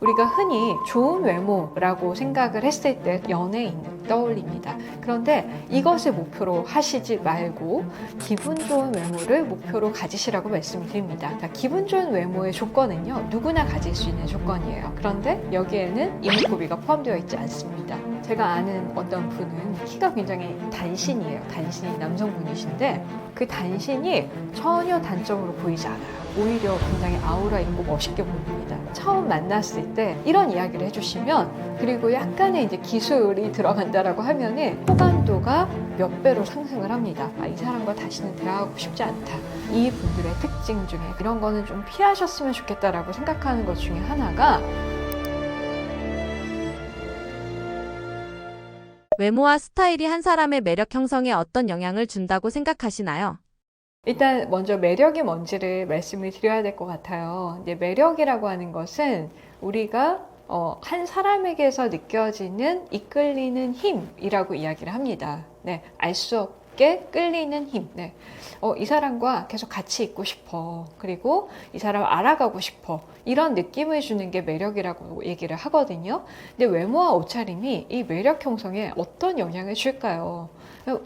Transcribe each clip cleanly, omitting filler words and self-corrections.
우리가 흔히 좋은 외모라고 생각을 했을 때 연예인을 떠올립니다. 그런데 이것을 목표로 하시지 말고 기분 좋은 외모를 목표로 가지시라고 말씀을 드립니다. 자, 기분 좋은 외모의 조건은요, 누구나 가질 수 있는 조건이에요. 그런데 여기에는 이목구비가 포함되어 있지 않습니다. 제가 아는 어떤 분은 키가 굉장히 단신이에요. 단신인 남성분이신데 그 단신이 전혀 단점으로 보이지 않아요. 오히려 굉장히 아우라 있고 멋있게 보입니다. 처음 만났을 때 이런 이야기를 해주시면, 그리고 약간의 이제 기술이 들어간다라고 하면은 호감도가 몇 배로 상승을 합니다. 이 사람과 다시는 대화하고 싶지 않다. 이 분들의 특징 중에 이런 거는 좀 피하셨으면 좋겠다라고 생각하는 것 중에 하나가, 외모와 스타일이 한 사람의 매력 형성에 어떤 영향을 준다고 생각하시나요? 일단 먼저 매력이 뭔지를 말씀을 드려야 될 것 같아요. 이제 매력이라고 하는 것은 우리가 한 사람에게서 느껴지는 이끌리는 힘이라고 이야기를 합니다. 네, 알 수 없게 끌리는 힘. 네. 이 사람과 계속 같이 있고 싶어. 그리고 이 사람을 알아가고 싶어. 이런 느낌을 주는 게 매력이라고 얘기를 하거든요. 근데 외모와 옷차림이 이 매력 형성에 어떤 영향을 줄까요?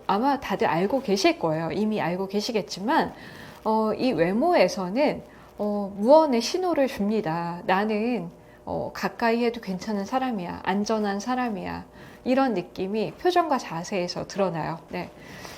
아마 다들 알고 계실 거예요. 이미 알고 계시겠지만, 이 외모에서는 무언의 신호를 줍니다. 나는 가까이 해도 괜찮은 사람이야. 안전한 사람이야. 이런 느낌이 표정과 자세에서 드러나요. 네.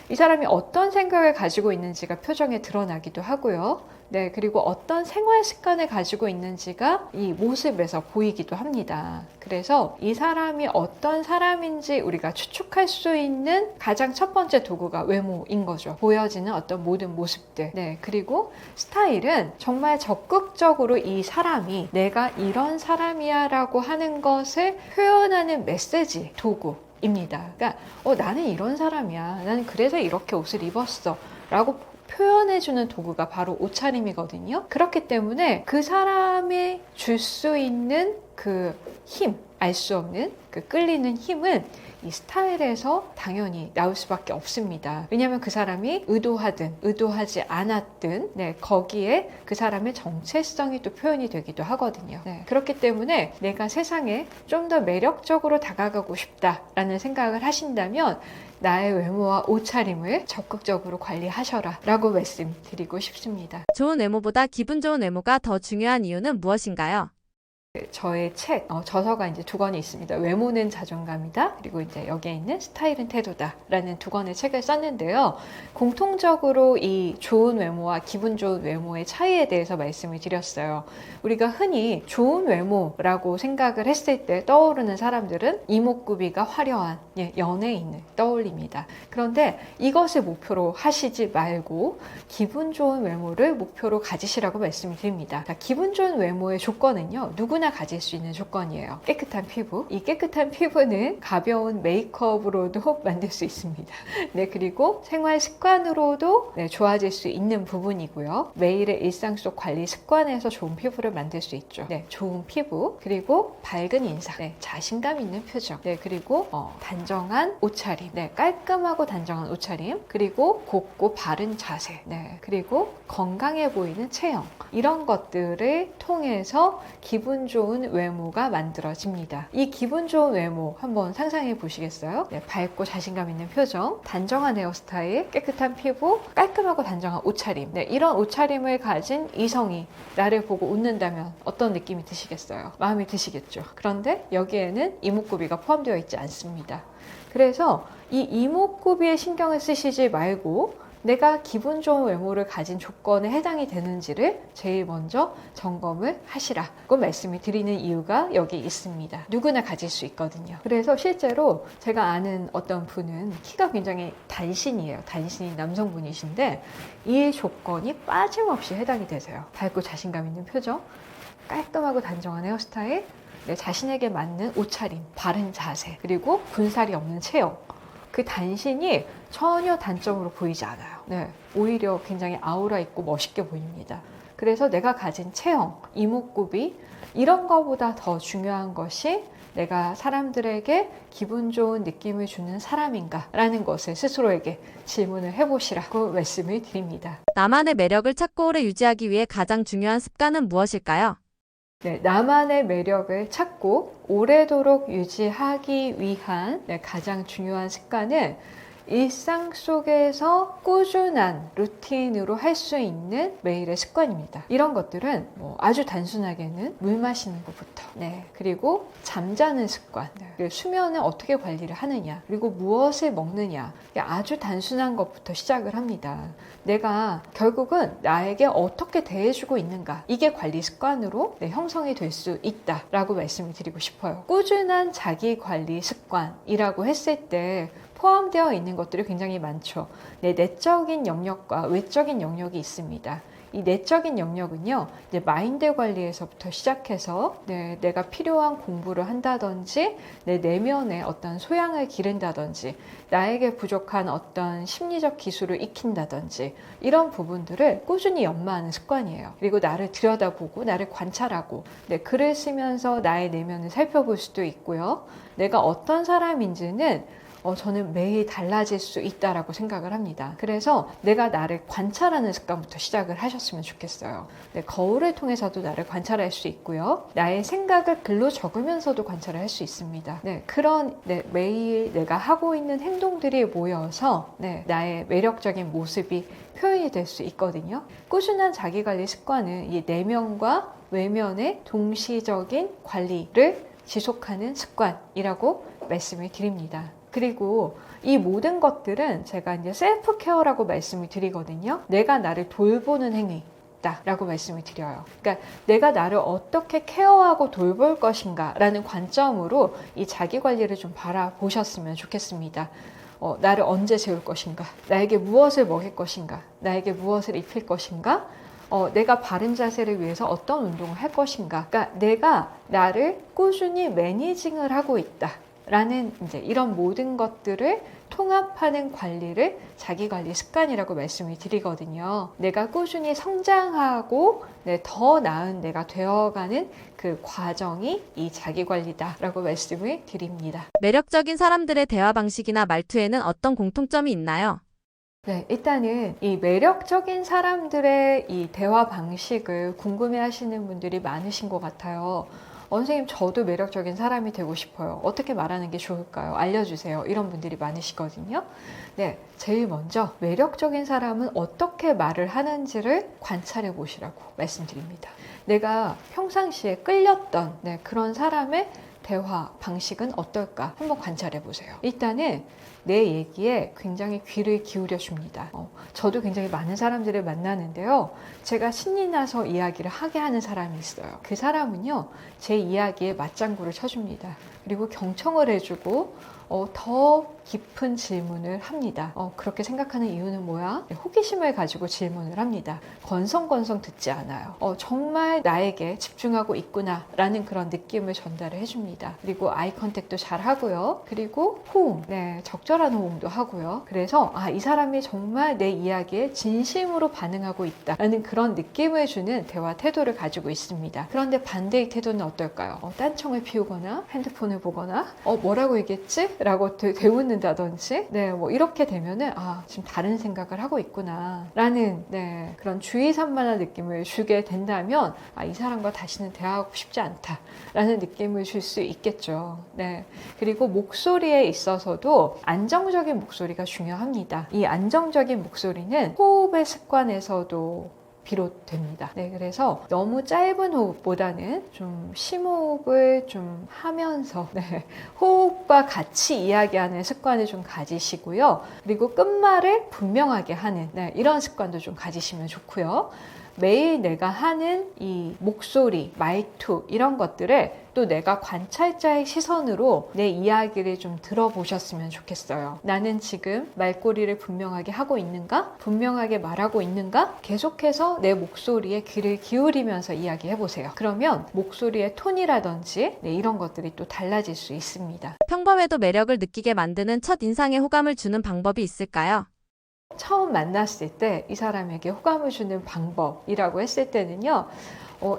이 사람이 어떤 생각을 가지고 있는지가 표정에 드러나기도 하고요. 네, 그리고 어떤 생활 습관을 가지고 있는지가 이 모습에서 보이기도 합니다. 그래서 이 사람이 어떤 사람인지 우리가 추측할 수 있는 가장 첫 번째 도구가 외모인 거죠. 보여지는 어떤 모든 모습들. 네, 그리고 스타일은 정말 적극적으로 이 사람이 내가 이런 사람이야 라고 하는 것을 표현하는 메시지, 도구 입니다. 그러니까 나는 이런 사람이야. 나는 그래서 이렇게 옷을 입었어. 라고 표현해주는 도구가 바로 옷차림이거든요. 그렇기 때문에 그 사람이 줄 수 있는 그 힘, 알 수 없는 그 끌리는 힘은 이 스타일에서 당연히 나올 수밖에 없습니다. 왜냐하면 그 사람이 의도하든 의도하지 않았든 거기에 그 사람의 정체성이 또 표현이 되기도 하거든요. 그렇기 때문에 내가 세상에 좀 더 매력적으로 다가가고 싶다라는 생각을 하신다면 나의 외모와 옷차림을 적극적으로 관리하셔라 라고 말씀드리고 싶습니다. 좋은 외모보다 기분 좋은 외모가 더 중요한 이유는 무엇인가요? 저의 책, 저서가 이제 두 권이 있습니다. 외모는 자존감이다. 그리고 이제 여기에 있는 스타일은 태도다. 라는 두 권의 책을 썼는데요. 공통적으로 이 좋은 외모와 기분 좋은 외모의 차이에 대해서 말씀을 드렸어요. 우리가 흔히 좋은 외모라고 생각을 했을 때 떠오르는 사람들은 이목구비가 화려한 연예인을 떠올립니다. 그런데 이것을 목표로 하시지 말고 기분 좋은 외모를 목표로 가지시라고 말씀을 드립니다. 기분 좋은 외모의 조건은요, 누구나 가질 수 있는 조건이에요. 깨끗한 피부. 이 깨끗한 피부는 가벼운 메이크업으로도 만들 수 있습니다. 네, 그리고 생활 습관으로도 좋아질 수 있는 부분이고요. 매일의 일상 속 관리 습관에서 좋은 피부를 만들 수 있죠. 네, 좋은 피부, 그리고 밝은 인상, 자신감 있는 표정, 그리고 단정한 옷차림, 깔끔하고 단정한 옷차림, 그리고 곱고 바른 자세, 그리고 건강해 보이는 체형, 이런 것들을 통해서 기분 좋은 외모가 만들어집니다. 이 기분 좋은 외모 한번 상상해 보시겠어요? 밝고 자신감 있는 표정, 단정한 헤어스타일, 깨끗한 피부, 깔끔하고 단정한 옷차림. 이런 옷차림을 가진 이성이 나를 보고 웃는다면 어떤 느낌이 드시겠어요? 마음이 드시겠죠. 그런데 여기에는 이목구비가 포함되어 있지 않습니다. 그래서 이 이목구비에 신경을 쓰시지 말고 내가 기분 좋은 외모를 가진 조건에 해당이 되는지를 제일 먼저 점검을 하시라고 말씀을 드리는 이유가 여기 있습니다. 누구나 가질 수 있거든요. 그래서 실제로 제가 아는 어떤 분은 키가 굉장히 단신이에요. 단신인 남성분이신데 이 조건이 빠짐없이 해당이 되세요. 밝고 자신감 있는 표정, 깔끔하고 단정한 헤어스타일, 자신에게 맞는 옷차림, 바른 자세, 그리고 군살이 없는 체형. 그 단신이 전혀 단점으로 보이지 않아요. 오히려 굉장히 아우라 있고 멋있게 보입니다. 그래서 내가 가진 체형, 이목구비, 이런 거보다 더 중요한 것이 내가 사람들에게 기분 좋은 느낌을 주는 사람인가 라는 것을 스스로에게 질문을 해보시라고 말씀을 드립니다. 나만의 매력을 찾고 오래 유지하기 위해 가장 중요한 습관은 무엇일까요? 네, 나만의 매력을 찾고 오래도록 유지하기 위한 가장 중요한 습관은 일상 속에서 꾸준한 루틴으로 할 수 있는 매일의 습관입니다. 이런 것들은 아주 단순하게는 물 마시는 것부터, 그리고 잠자는 습관, 그리고 수면을 어떻게 관리를 하느냐, 그리고 무엇을 먹느냐, 아주 단순한 것부터 시작을 합니다. 내가 결국은 나에게 어떻게 대해주고 있는가, 이게 관리 습관으로 형성이 될 수 있다라고 말씀을 드리고 싶어요. 꾸준한 자기 관리 습관이라고 했을 때 포함되어 있는 것들이 굉장히 많죠. 내적인 영역과 외적인 영역이 있습니다. 이 내적인 영역은요, 이제 마인드 관리에서부터 시작해서 내가 필요한 공부를 한다든지, 내 내면의 어떤 소양을 기른다든지, 나에게 부족한 어떤 심리적 기술을 익힌다든지, 이런 부분들을 꾸준히 연마하는 습관이에요. 그리고 나를 들여다보고 나를 관찰하고, 글을 쓰면서 나의 내면을 살펴볼 수도 있고요. 내가 어떤 사람인지는 저는 매일 달라질 수 있다라고 생각을 합니다. 그래서 내가 나를 관찰하는 습관부터 시작을 하셨으면 좋겠어요. 거울을 통해서도 나를 관찰할 수 있고요. 나의 생각을 글로 적으면서도 관찰을 할 수 있습니다. 그런 매일 내가 하고 있는 행동들이 모여서 나의 매력적인 모습이 표현이 될 수 있거든요. 꾸준한 자기관리 습관은 이 내면과 외면의 동시적인 관리를 지속하는 습관이라고 말씀을 드립니다. 그리고 이 모든 것들은 제가 이제 셀프 케어라고 말씀을 드리거든요. 내가 나를 돌보는 행위다라고 말씀을 드려요. 그러니까 내가 나를 어떻게 케어하고 돌볼 것인가 라는 관점으로 이 자기 관리를 좀 바라보셨으면 좋겠습니다. 나를 언제 재울 것인가? 나에게 무엇을 먹일 것인가? 나에게 무엇을 입힐 것인가? 내가 바른 자세를 위해서 어떤 운동을 할 것인가? 그러니까 내가 나를 꾸준히 매니징을 하고 있다. 라는 이제 이런 모든 것들을 통합하는 관리를 자기관리 습관이라고 말씀을 드리거든요. 내가 꾸준히 성장하고 더 나은 내가 되어가는 그 과정이 이 자기관리다라고 말씀을 드립니다. 매력적인 사람들의 대화 방식이나 말투에는 어떤 공통점이 있나요? 일단은 이 매력적인 사람들의 이 대화 방식을 궁금해 하시는 분들이 많으신 것 같아요. 선생님, 저도 매력적인 사람이 되고 싶어요. 어떻게 말하는 게 좋을까요? 알려주세요. 이런 분들이 많으시거든요. 제일 먼저 매력적인 사람은 어떻게 말을 하는지를 관찰해 보시라고 말씀드립니다. 내가 평상시에 끌렸던 그런 사람의 대화 방식은 어떨까? 한번 관찰해 보세요. 일단은 내 얘기에 굉장히 귀를 기울여 줍니다. 저도 굉장히 많은 사람들을 만나는데요. 제가 신이 나서 이야기를 하게 하는 사람이 있어요. 그 사람은요, 제 이야기에 맞장구를 쳐줍니다. 그리고 경청을 해주고 더 깊은 질문을 합니다. 그렇게 생각하는 이유는 뭐야? 호기심을 가지고 질문을 합니다. 건성건성 듣지 않아요. 정말 나에게 집중하고 있구나 라는 그런 느낌을 전달을 해줍니다. 그리고 아이 컨택도 잘 하고요. 그리고 호응, 적절한 호응도 하고요. 그래서 이 사람이 정말 내 이야기에 진심으로 반응하고 있다 라는 그런 느낌을 주는 대화 태도를 가지고 있습니다. 그런데 반대의 태도는 어떨까요? 딴청을 피우거나 핸드폰을 보거나 뭐라고 얘기했지? 라고 되묻는다든지 뭐 이렇게 되면은 지금 다른 생각을 하고 있구나 라는 그런 주의산만한 느낌을 주게 된다면 이 사람과 다시는 대화하고 싶지 않다 라는 느낌을 줄 수 있겠죠. 그리고 목소리에 있어서도 안정적인 목소리가 중요합니다. 이 안정적인 목소리는 호흡의 습관에서도 비롯됩니다. 그래서 너무 짧은 호흡보다는 좀 심호흡을 좀 하면서 호흡과 같이 이야기하는 습관을 좀 가지시고요. 그리고 끝말을 분명하게 하는 이런 습관도 좀 가지시면 좋고요. 매일 내가 하는 이 목소리, 말투 이런 것들을 또 내가 관찰자의 시선으로 내 이야기를 좀 들어보셨으면 좋겠어요. 나는 지금 말꼬리를 분명하게 하고 있는가? 분명하게 말하고 있는가? 계속해서 내 목소리에 귀를 기울이면서 이야기해보세요. 그러면 목소리의 톤이라든지 이런 것들이 또 달라질 수 있습니다. 평범해도 매력을 느끼게 만드는 첫 인상에 호감을 주는 방법이 있을까요? 처음 만났을 때 이 사람에게 호감을 주는 방법이라고 했을 때는요,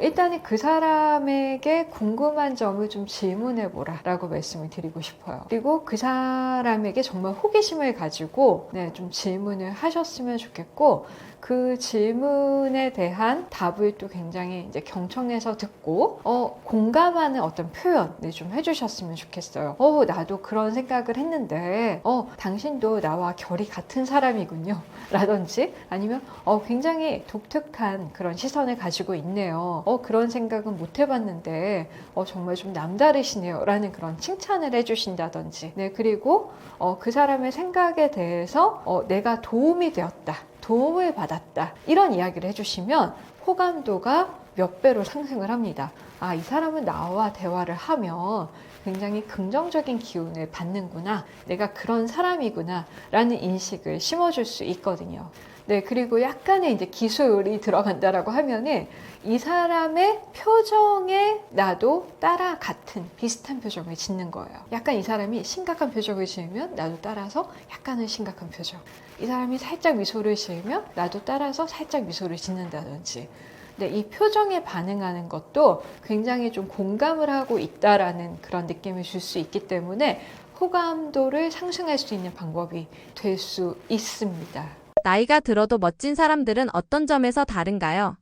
일단은 그 사람에게 궁금한 점을 좀 질문해 보라 라고 말씀을 드리고 싶어요. 그리고 그 사람에게 정말 호기심을 가지고 좀 질문을 하셨으면 좋겠고, 그 질문에 대한 답을 또 굉장히 이제 경청해서 듣고 공감하는 어떤 표현을 좀 해주셨으면 좋겠어요. 나도 그런 생각을 했는데 당신도 나와 결이 같은 사람이군요 라든지 아니면 굉장히 독특한 그런 시선을 가지고 있네요. 그런 생각은 못 해봤는데 정말 좀 남다르시네요 라는 그런 칭찬을 해주신다든지 네, 그리고 그 사람의 생각에 대해서 내가 도움이 되었다, 도움을 받았다 이런 이야기를 해주시면 호감도가 몇 배로 상승을 합니다. 이 사람은 나와 대화를 하면 굉장히 긍정적인 기운을 받는구나, 내가 그런 사람이구나 라는 인식을 심어줄 수 있거든요. 네, 그리고 약간의 이제 기술이 들어간다라고 하면은 이 사람의 표정에 나도 따라 같은 비슷한 표정을 짓는 거예요. 약간 이 사람이 심각한 표정을 지으면 나도 따라서 약간은 심각한 표정, 이 사람이 살짝 미소를 지으면 나도 따라서 살짝 미소를 짓는다든지 네, 이 표정에 반응하는 것도 굉장히 좀 공감을 하고 있다라는 그런 느낌을 줄 수 있기 때문에 호감도를 상승할 수 있는 방법이 될 수 있습니다. 나이가 들어도 멋진 사람들은 어떤 점에서 다른가요?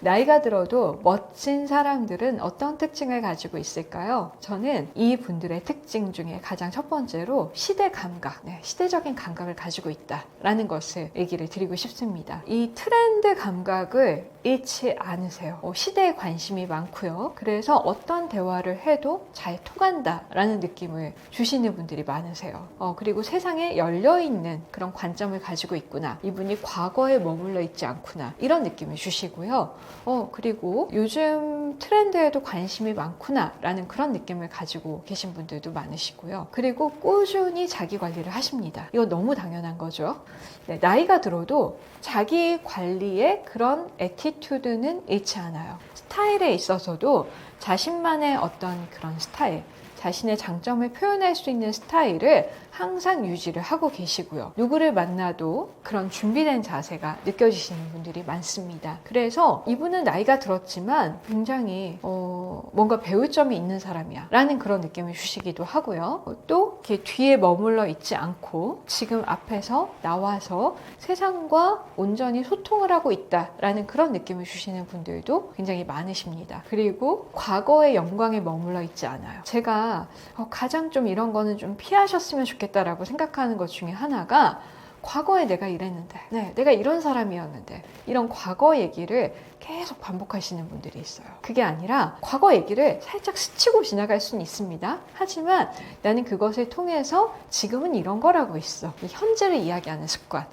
나이가 들어도 멋진 사람들은 어떤 특징을 가지고 있을까요? 저는 이 분들의 특징 중에 가장 첫 번째로 시대 감각, 시대적인 감각을 가지고 있다라는 것을 얘기를 드리고 싶습니다. 이 트렌드 감각을 잃지 않으세요. 시대에 관심이 많고요. 그래서 어떤 대화를 해도 잘 통한다라는 느낌을 주시는 분들이 많으세요. 그리고 세상에 열려있는 그런 관점을 가지고 있구나, 이분이 과거에 머물러 있지 않구나 이런 느낌을 주시고요. 그리고 요즘 트렌드에도 관심이 많구나 라는 그런 느낌을 가지고 계신 분들도 많으시고요. 그리고 꾸준히 자기 관리를 하십니다. 이거 너무 당연한 거죠. 네, 나이가 들어도 자기 관리의 그런 애티튜드는 잃지 않아요. 스타일에 있어서도 자신만의 어떤 그런 스타일, 자신의 장점을 표현할 수 있는 스타일을 항상 유지를 하고 계시고요. 누구를 만나도 그런 준비된 자세가 느껴지시는 분들이 많습니다. 그래서 이분은 나이가 들었지만 굉장히 뭔가 배울 점이 있는 사람이야 라는 그런 느낌을 주시기도 하고요. 또 이렇게 뒤에 머물러 있지 않고 지금 앞에서 나와서 세상과 온전히 소통을 하고 있다라는 그런 느낌을 주시는 분들도 굉장히 많으십니다. 그리고 과거의 영광에 머물러 있지 않아요. 제가 가장 좀 이런 거는 좀 피하셨으면 좋겠다라고 생각하는 것 중에 하나가, 과거에 내가 이랬는데, 내가 이런 사람이었는데, 이런 과거 얘기를 계속 반복하시는 분들이 있어요. 그게 아니라 과거 얘기를 살짝 스치고 지나갈 수는 있습니다. 하지만 나는 그것을 통해서 지금은 이런 거라고 있어. 이 현재를 이야기하는 습관,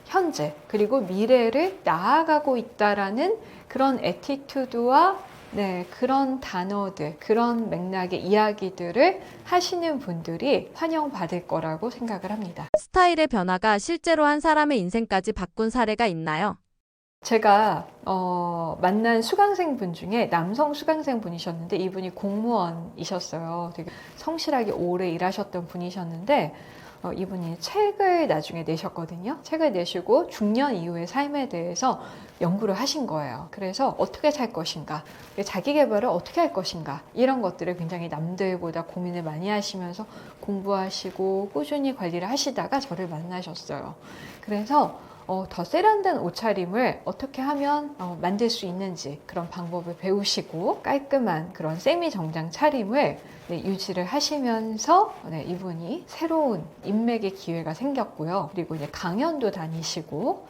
현재 그리고 미래를 나아가고 있다라는 그런 애티튜드와 그런 단어들, 그런 맥락의 이야기들을 하시는 분들이 환영받을 거라고 생각을 합니다. 스타일의 변화가 실제로 한 사람의 인생까지 바꾼 사례가 있나요? 제가 만난 수강생 분 중에 남성 수강생 분이셨는데, 이분이 공무원이셨어요. 되게 성실하게 오래 일하셨던 분이셨는데 이분이 책을 나중에 내셨거든요. 책을 내시고 중년 이후의 삶에 대해서 연구를 하신 거예요. 그래서 어떻게 살 것인가, 자기 개발을 어떻게 할 것인가, 이런 것들을 굉장히 남들보다 고민을 많이 하시면서 공부하시고 꾸준히 관리를 하시다가 저를 만나셨어요. 그래서 더 세련된 옷차림을 어떻게 하면 만들 수 있는지 그런 방법을 배우시고 깔끔한 그런 세미 정장 차림을 유지를 하시면서 이분이 새로운 인맥의 기회가 생겼고요. 그리고 이제 강연도 다니시고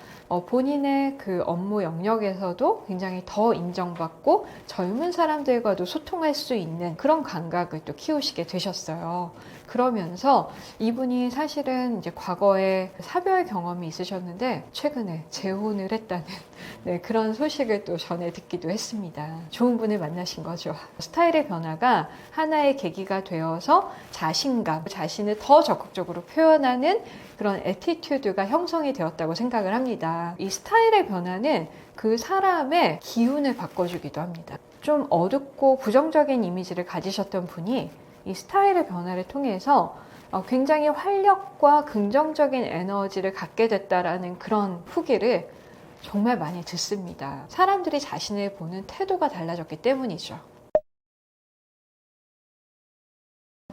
본인의 그 업무 영역에서도 굉장히 더 인정받고 젊은 사람들과도 소통할 수 있는 그런 감각을 또 키우시게 되셨어요. 그러면서 이분이 사실은 이제 과거에 사별 경험이 있으셨는데 최근에 재혼을 했다는 그런 소식을 또 전해 듣기도 했습니다. 좋은 분을 만나신 거죠. 스타일의 변화가 하나의 계기가 되어서 자신감, 자신을 더 적극적으로 표현하는 그런 애티튜드가 형성이 되었다고 생각을 합니다. 이 스타일의 변화는 그 사람의 기운을 바꿔주기도 합니다. 좀 어둡고 부정적인 이미지를 가지셨던 분이 이 스타일의 변화를 통해서 굉장히 활력과 긍정적인 에너지를 갖게 됐다라는 그런 후기를 정말 많이 듣습니다. 사람들이 자신을 보는 태도가 달라졌기 때문이죠.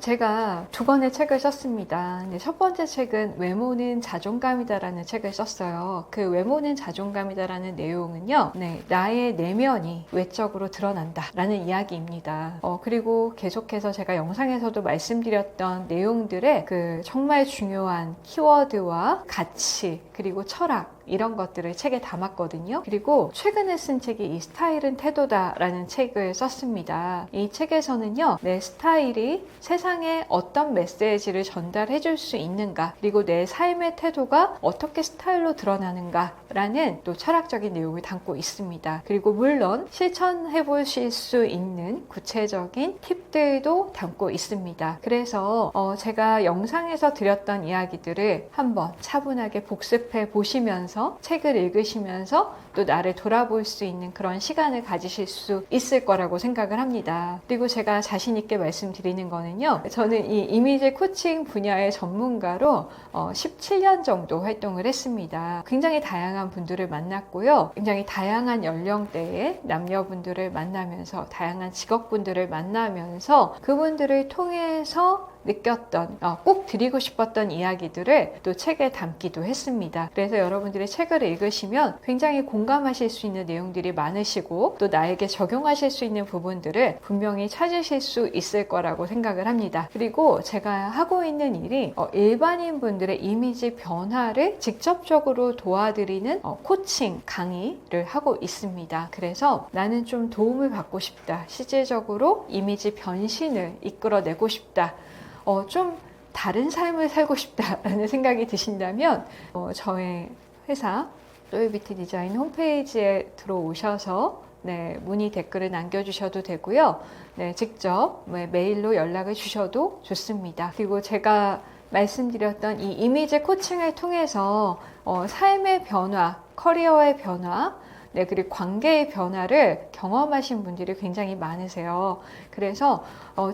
제가 두 권의 책을 썼습니다. 근데 첫 번째 책은 외모는 자존감이다라는 책을 썼어요. 그 외모는 자존감이다라는 내용은요, 나의 내면이 외적으로 드러난다라는 이야기입니다. 그리고 계속해서 제가 영상에서도 말씀드렸던 내용들의 그 정말 중요한 키워드와 가치 그리고 철학 이런 것들을 책에 담았거든요. 그리고 최근에 쓴 책이 이 스타일은 태도다라는 책을 썼습니다. 이 책에서는요, 내 스타일이 세상에 어떤 메시지를 전달해 줄 수 있는가, 그리고 내 삶의 태도가 어떻게 스타일로 드러나는가라는 또 철학적인 내용을 담고 있습니다. 그리고 물론 실천해 보실 수 있는 구체적인 팁들도 담고 있습니다. 그래서 제가 영상에서 드렸던 이야기들을 한번 차분하게 복습해 보시면서 책을 읽으시면서 또 나를 돌아볼 수 있는 그런 시간을 가지실 수 있을 거라고 생각을 합니다. 그리고 제가 자신 있게 말씀드리는 거는요, 저는 이 이미지 코칭 분야의 전문가로 17년 정도 활동을 했습니다. 굉장히 다양한 분들을 만났고요, 굉장히 다양한 연령대의 남녀분들을 만나면서 다양한 직업분들을 만나면서 그분들을 통해서 느꼈던 꼭 드리고 싶었던 이야기들을 또 책에 담기도 했습니다. 그래서 여러분들이 책을 읽으시면 굉장히 공감하실 수 있는 내용들이 많으시고 또 나에게 적용하실 수 있는 부분들을 분명히 찾으실 수 있을 거라고 생각을 합니다. 그리고 제가 하고 있는 일이 일반인 분들의 이미지 변화를 직접적으로 도와드리는 코칭 강의를 하고 있습니다. 그래서 나는 좀 도움을 받고 싶다, 실질적으로 이미지 변신을 이끌어내고 싶다, 좀 다른 삶을 살고 싶다라는 생각이 드신다면 저의 회사 로열뷰티 디자인 홈페이지에 들어오셔서 문의 댓글을 남겨주셔도 되고요. 직접 메일로 연락을 주셔도 좋습니다. 그리고 제가 말씀드렸던 이 이미지 코칭을 통해서 삶의 변화, 커리어의 변화, 그리고 관계의 변화를 경험하신 분들이 굉장히 많으세요. 그래서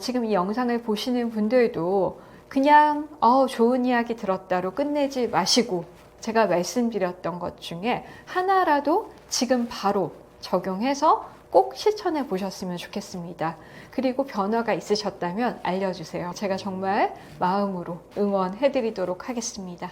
지금 이 영상을 보시는 분들도 그냥 좋은 이야기 들었다로 끝내지 마시고 제가 말씀드렸던 것 중에 하나라도 지금 바로 적용해서 꼭 실천해 보셨으면 좋겠습니다. 그리고 변화가 있으셨다면 알려주세요. 제가 정말 마음으로 응원해 드리도록 하겠습니다.